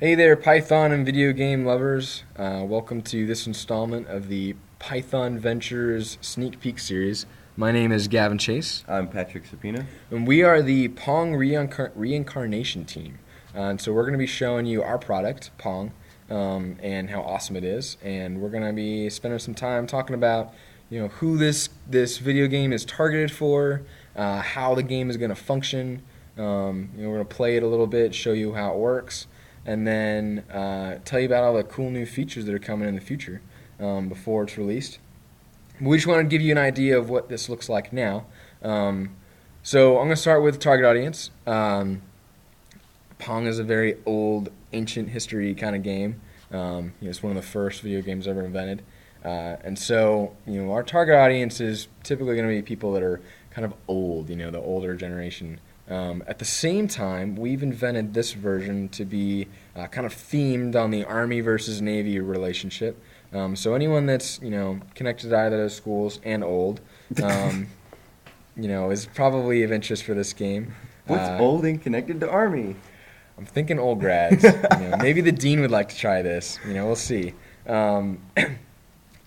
Hey there, Python and video game lovers. Welcome to this installment of the Python Ventures Sneak Peek series. My name is Gavin Chase. I'm Patrick Supina. And we are the Pong reincarnation team. And so we're going to be showing you our product, Pong, and how awesome it is. And we're going to be spending some time talking about, who this video game is targeted for, how the game is going to function. We're going to play it a little bit, show you how it works, and then tell you about all the cool new features that are coming in the future before it's released. We just want to give you an idea of what this looks like now. So I'm going to start with target audience. Pong is a very old, ancient history kind of game. It's one of the first video games ever invented. And so, our target audience is typically going to be people that are kind of old, the older generation. At the same time, we've invented this version to be kind of themed on the Army versus Navy relationship. So anyone that's, connected to either of those schools and old, is probably of interest for this game. What's old and connected to Army? I'm thinking old grads. Maybe the dean would like to try this. We'll see.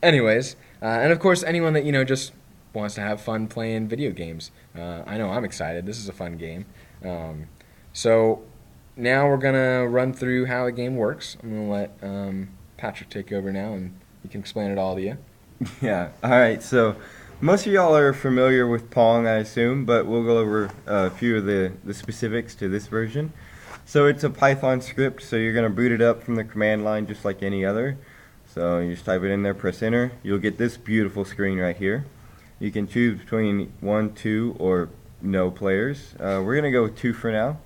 Anyways, and of course, anyone that, just wants to have fun playing video games. I know I'm excited. This is a fun game. So now we're going to run through how the game works. I'm going to let Patrick take over now, and he can explain it all to you. Yeah. All right. So most of y'all are familiar with Pong, I assume, but we'll go over a few of the specifics to this version. So it's a Python script, so you're going to boot it up from the command line just like any other. So you just type it in there, press enter. You'll get this beautiful screen right here. You can choose between 1, 2, or no players. We're going to go with 2 for now.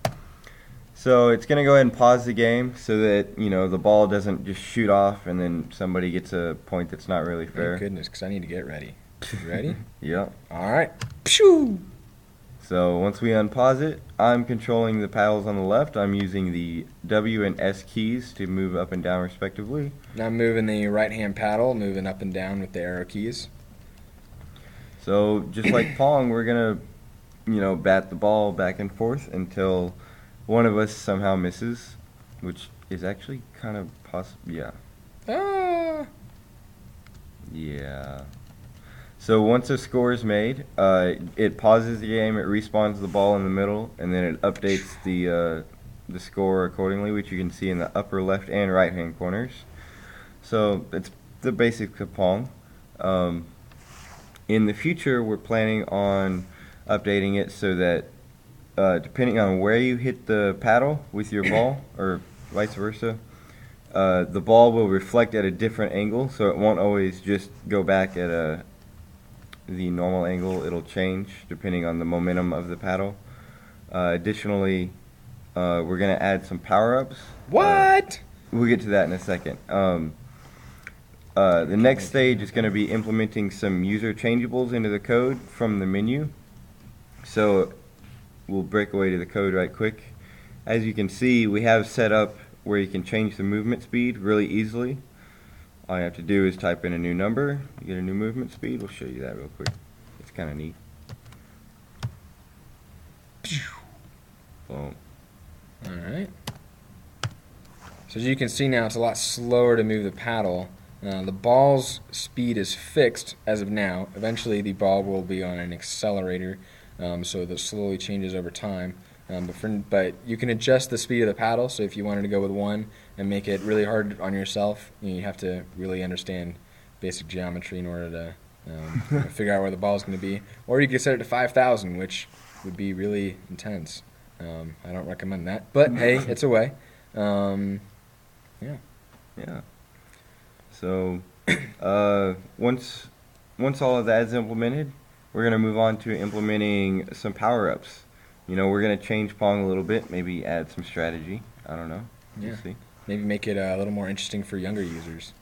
So it's going to go ahead and pause the game so that, the ball doesn't just shoot off and then somebody gets a point that's not really fair. Thank goodness, because I need to get ready. You ready? Yep. All right. Pshoo! So once we unpause it, I'm controlling the paddles on the left. I'm using the W and S keys to move up and down respectively. Now I'm moving the right-hand paddle, moving up and down with the arrow keys. So just like Pong, we're going to, bat the ball back and forth until one of us somehow misses, which is actually kind of possible. Yeah. Ah! Yeah. So once a score is made, it pauses the game, it respawns the ball in the middle, and then it updates the score accordingly, which you can see in the upper left and right hand corners. So it's the basics of Pong. In the future, we're planning on updating it so that depending on where you hit the paddle with your ball, or vice versa, the ball will reflect at a different angle, so it won't always just go back at the normal angle. It'll change depending on the momentum of the paddle. Additionally, we're going to add some power-ups. What? We'll get to that in a second. The next stage is going to be implementing some user changeables into the code from the menu. So we'll break away to the code right quick. As you can see, we have set up where you can change the movement speed really easily. All you have to do is type in a new number, you get a new movement speed. We'll show you that real quick. It's kind of neat. Boom. Alright. So as you can see now, it's a lot slower to move the paddle. The ball's speed is fixed as of now. Eventually the ball will be on an accelerator, so that slowly changes over time. But you can adjust the speed of the paddle, so if you wanted to go with 1 and make it really hard on yourself, you have to really understand basic geometry in order to figure out where the ball is going to be. Or you could set it to 5,000, which would be really intense. I don't recommend that, but hey, it's a way. Yeah. So once all of that is implemented, we're going to move on to implementing some power-ups. We're going to change Pong a little bit, maybe add some strategy. I don't know. We'll see. Maybe make it a little more interesting for younger users.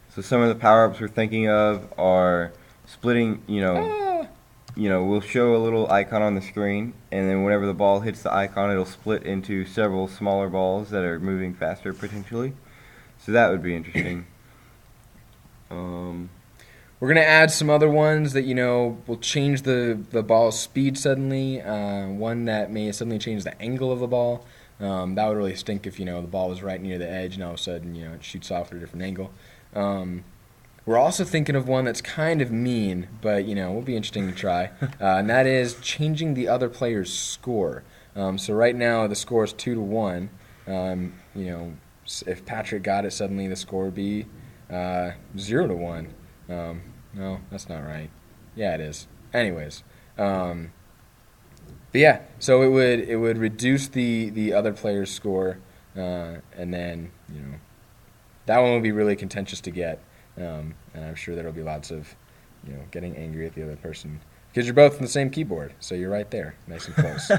So some of the power-ups we're thinking of are splitting, we'll show a little icon on the screen, and then whenever the ball hits the icon, it'll split into several smaller balls that are moving faster potentially. So that would be interesting. We're going to add some other ones that, will change the ball's speed suddenly. One that may suddenly change the angle of the ball. That would really stink if, the ball was right near the edge and all of a sudden, it shoots off at a different angle. We're also thinking of one that's kind of mean, but, will be interesting to try. And that is changing the other player's score. So right now the score is 2-1. If Patrick got it, suddenly the score would be 0-1. No, that's not right. Yeah, it is. Anyways, but yeah, so it would reduce the other player's score, and then that one would be really contentious to get, and I'm sure there'll be lots of getting angry at the other person because you're both on the same keyboard, so you're right there, nice and close.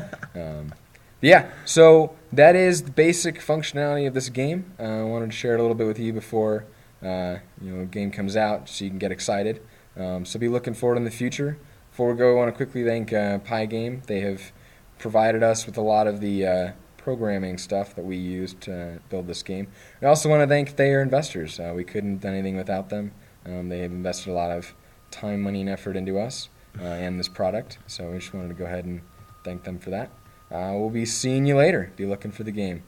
Yeah, so that is the basic functionality of this game. I wanted to share it a little bit with you before a game comes out, so you can get excited. So be looking forward in the future. Before we go, I want to quickly thank Pygame. They have provided us with a lot of the programming stuff that we used to build this game. I also want to thank their investors. We couldn't have done anything without them. They have invested a lot of time, money, and effort into us and this product. So we just wanted to go ahead and thank them for that. We'll be seeing you later. Be looking for the game.